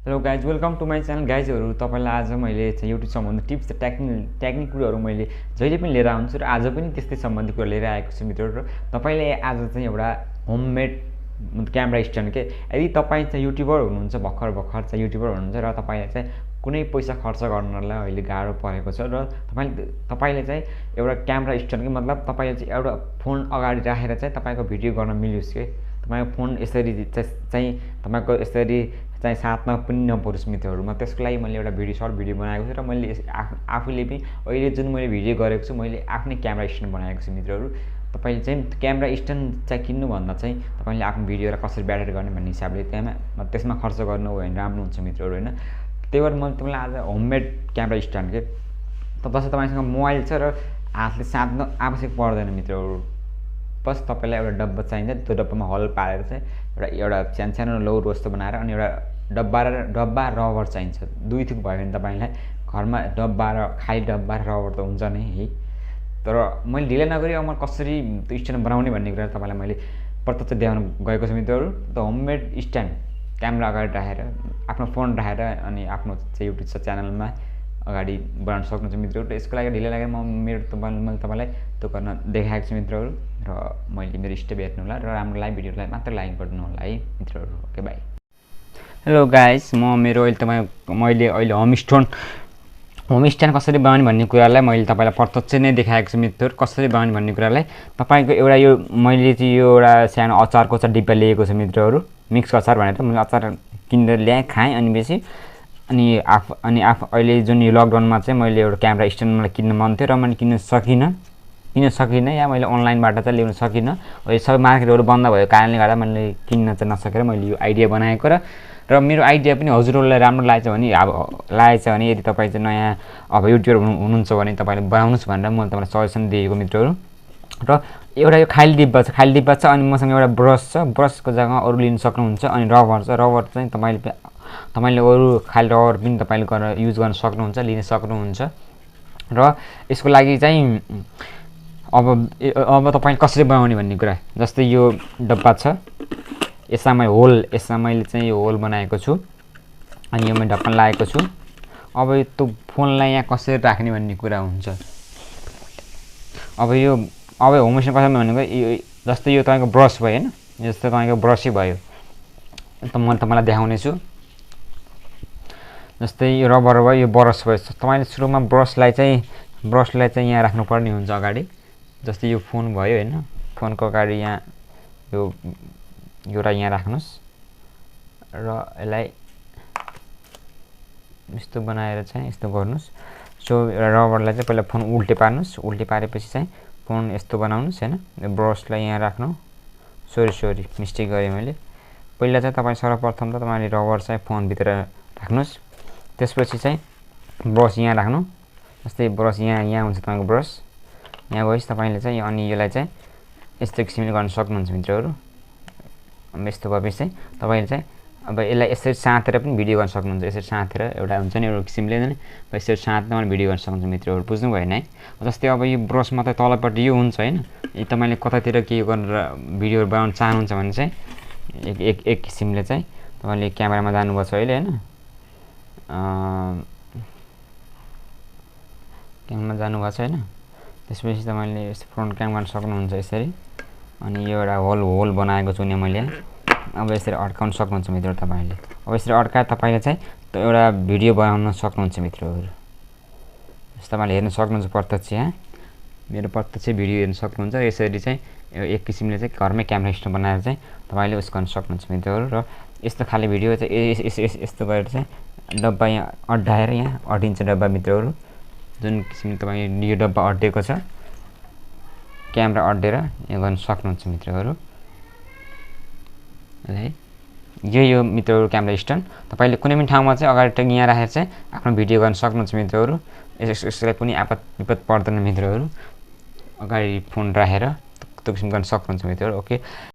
Hello guys, welcome to my channel. गाइजहरू, तपाईँलाई आज मैले चाहिँ युट्युब सम्बन्धी टिप्स टेक्निक कुरोहरू मैले जहिले पनि लिएर आउँछु र आज पनि त्यस्तै सम्बन्धी कुरा लिएर आएको छु मित्रहरू। र तपाईँले आज चाहिँ एउटा होममेड क्यामेरा स्ट्यान्ड के, यदि तपाईँ चाहिँ युट्युबर हुनुहुन्छ, भर्खर चाहिँ युट्युबर हुनुहुन्छ र तपाईँले चाहिँ कुनै पैसा खर्च गर्नलाई अहिले गाह्रो परेको छ र तपाईँले चाहिँ एउटा क्यामेरा स्ट्यान्ड के मतलब तपाईँले चाहिँ एउटा फोन अगाडि राखेर चाहिँ तपाईँको भिडियो गर्न मिलोस् के, तपाईँको फोन यसरी चाहिँ तपाईँको यसरी चाहिँ साथमा पनि नपरोस् मित्रहरूमा। त्यसको लागि मैले एउटा सर्ट भिडियो बनाएको छु र मैले आफूले पनि अहिले जुन मैले भिडियो गरेको छु मैले आफ्नै क्यामेरा स्ट्यान्ड बनाएको छु मित्रहरू। तपाईँले चाहिँ क्यामेरा स्ट्यान्ड चाहिँ किन्नुभन्दा चाहिँ तपाईँले आफ्नो भिडियोलाई कसरी बेटर गर्ने भन्ने हिसाबले त्यसमा खर्च गर्नु हो भने राम्रो हुन्छ मित्रहरू, होइन। त्यही भएर मैले तपाईँलाई आज होममेड क्यामेरा स्ट्यान्ड के जस्तै तपाईँसँग मोबाइल छ र हातले साध्न आवश्यक पर्दैन मित्रहरू। बस तपाईँलाई एउटा डब्बा चाहिन्छ, त्यो डब्बामा हल पारेर चाहिँ एउटा सानो लौरो जस्तो बनाएर अनि एउटा डब्बा रबर चाहिन्छ। दुई थुक भयो भने तपाईँलाई घरमा डब्बा र खाली डब्बा र रबर त हुन्छ नै है। तर मैले ढिलै नगरी अब म कसरी त्यो स्ट्यान्ड बनाउने भन्ने कुरा तपाईँलाई मैले प्रत्यक्ष देखाउन गएको छु मित्रहरू। त होममेड स्ट्यान्ड क्यामेरा अगाडि राखेर आफ्नो फोन राखेर अनि आफ्नो चाहिँ युट्युब च्यानलमा अगाडि बनाउन सक्नुहुन्छ मित्रहरू। र यसको लागि ढिलै लागेर मैले तपाईँलाई त्यो गर्न देखाएको छु मित्रहरू। र मैले मेरो स्टेप हेर्नु होला र राम्रो लागि भिडियोलाई मात्र लाइक गर्नु होला है मित्रहरू। Okay, by. हेलो गाइस, मैले अहिले होम स्ट्यान्ड कसरी बनाउने भन्ने कुरालाई मैले तपाईँलाई प्रत्यक्ष नै देखाएको छु मित्रहरू। कसरी बनाउने भन्ने कुरालाई तपाईँको एउटा यो मैले चाहिँ यो एउटा सानो अचारको चाहिँ डिब्बा लिएको छु मित्रहरू। मिक्स अचार भनेर मैले अचार किनेर ल्याएँ, खाएँ अनि बेसी अनि अहिले जुन यो लकडाउनमा चाहिँ मैले एउटा क्यामेरा स्ट्यान्ड मलाई किन्न मन थियो र मैले किन्न सकिनँ या मैले अनलाइनबाट चाहिँ ल्याउन सकिनँ। अहिले सबै मार्केटहरू बन्द भएको कारणले गर्दा मैले किन्न चाहिँ नसकेर मैले यो आइडिया बनाएको र मेरो आइडिया पनि हजुरहरूलाई राम्रो लागेछ भने यदि तपाईँ चाहिँ नयाँ अब युट्युबर हुनुहुन्छ भने तपाईँले बनाउनुहोस् भनेर मैले तपाईँलाई सजेसन दिएको मित्रहरू। र एउटा यो खाली डिब्बा छ अनि मसँग एउटा ब्रस छ, ब्रसको जग्गामा अरू लिन सक्नुहुन्छ। अनि रबर छ, रबर चाहिँ तपाईँले अरू खाली रबर पनि तपाईँले गरेर युज गर्न सक्नुहुन्छ, लिन सक्नुहुन्छ। र यसको लागि चाहिँ अब तपाईँले कसरी बनाउने भन्ने कुरा, जस्तै यो डब्बा छ, यसमा मैले चाहिँ यो होल बनाएको छु अनि यो मैले ढक्कन लगाएको छु। अब त्यो फोनलाई यहाँ कसरी राख्ने भन्ने कुरा हुन्छ। अब होम स्ट्यान्ड कसरी भनेको जस्तै यो तपाईँको ब्रस भयो, होइन, जस्तै तपाईँको ब्रसै भयो त म तपाईँलाई देखाउने छु। जस्तै यो रबर भयो, यो ब्रस भयो। तपाईँले सुरुमा ब्रसलाई चाहिँ यहाँ राख्नुपर्ने हुन्छ अगाडि। जस्तै यो फोन भयो, होइन, फोनको अगाडि यहाँ एउटा यहाँ राख्नुहोस् र यसलाई यस्तो बनाएर चाहिँ यस्तो गर्नुहोस्। सो एउटा रबरलाई चाहिँ पहिला फोन उल्टे पार्नुहोस्, उल्टे पारेपछि चाहिँ फोन यस्तो बनाउनुहोस्, होइन। यो ब्रसलाई यहाँ राख्नु, सरी मिस्टेक गरेँ मैले। पहिला चाहिँ तपाईँ सर्वप्रथम त तपाईँले रबर चाहिँ फोनभित्र राख्नुहोस्, त्यसपछि चाहिँ ब्रस यहाँ राख्नु। जस्तै ब्रस यहाँ हुन्छ तपाईँको ब्रस, यहाँ गएपछि तपाईँले चाहिँ अनि यसलाई चाहिँ यस्तो किसिमले गर्न सक्नुहुन्छ मित्रहरू। यस्तो भएपछि चाहिँ तपाईँले चाहिँ अब यसलाई यसरी साँतेर पनि भिडियो गर्न सक्नुहुन्छ। यसरी साँतेर एउटा हुन्छ नि एउटा किसिमले नै यसरी साँच्न भिडियो गर्न सक्नुहुन्छ मित्रहरू, बुझ्नु भएन है। जस्तै अब यो ब्रस मात्रै तलपट्टि यो हुन्छ, होइन। तपाईँले कतातिर के गरेर भिडियोहरू बनाउन चाहनुहुन्छ भने चाहिँ एक किसिमले चाहिँ तपाईँले क्यामेरामा जानुभएको छ अहिले, होइन, क्यामेरामा जानुभएको छ, होइन। त्यसपछि तपाईँले यस्तो फ्रन्ट क्याम गर्न सक्नुहुन्छ यसरी। अनि यो एउटा होल बनाएको छु नि मैले, अब यसरी अड्काउन सक्नुहुन्छ मित्रहरू तपाईँले। अब यसरी अड्काएर तपाईँले चाहिँ एउटा भिडियो बनाउन सक्नुहुन्छ मित्रहरू। जस्तो तपाईँले हेर्न सक्नुहुन्छ प्रत्यक्ष, यहाँ मेरो प्रत्यक्ष भिडियो हेर्न सक्नुहुन्छ। यसरी चाहिँ एक किसिमले चाहिँ घरमै क्यामेरा स्ट्यान्ड बनाएर चाहिँ तपाईँले उस गर्न सक्नुहुन्छ मित्रहरू। र यस्तो खाले भिडियो चाहिँ यस्तो गरेर चाहिँ डब्बा यहाँ अड्डाएर यहाँ अड्डिन्छ डब्बा मित्रहरू। जुन किसिमले तपाईँ यो डब्बा अड्डिएको छ, क्यामेरा अड्डेर यहाँ गर्न सक्नुहुन्छ मित्रहरू है। यो मित्रहरू क्यामेरा स्ट्यान्ड तपाईँले कुनै पनि ठाउँमा चाहिँ अगाडि यहाँ राखेर चाहिँ आफ्नो भिडियो गर्न सक्नुहुन्छ मित्रहरू। यसलाई कुनै आपत विपद पर्दैन मित्रहरू, अगाडि फोन राखेर त्यो किसिम गर्न सक्नुहुन्छ मित्रहरू। ओके।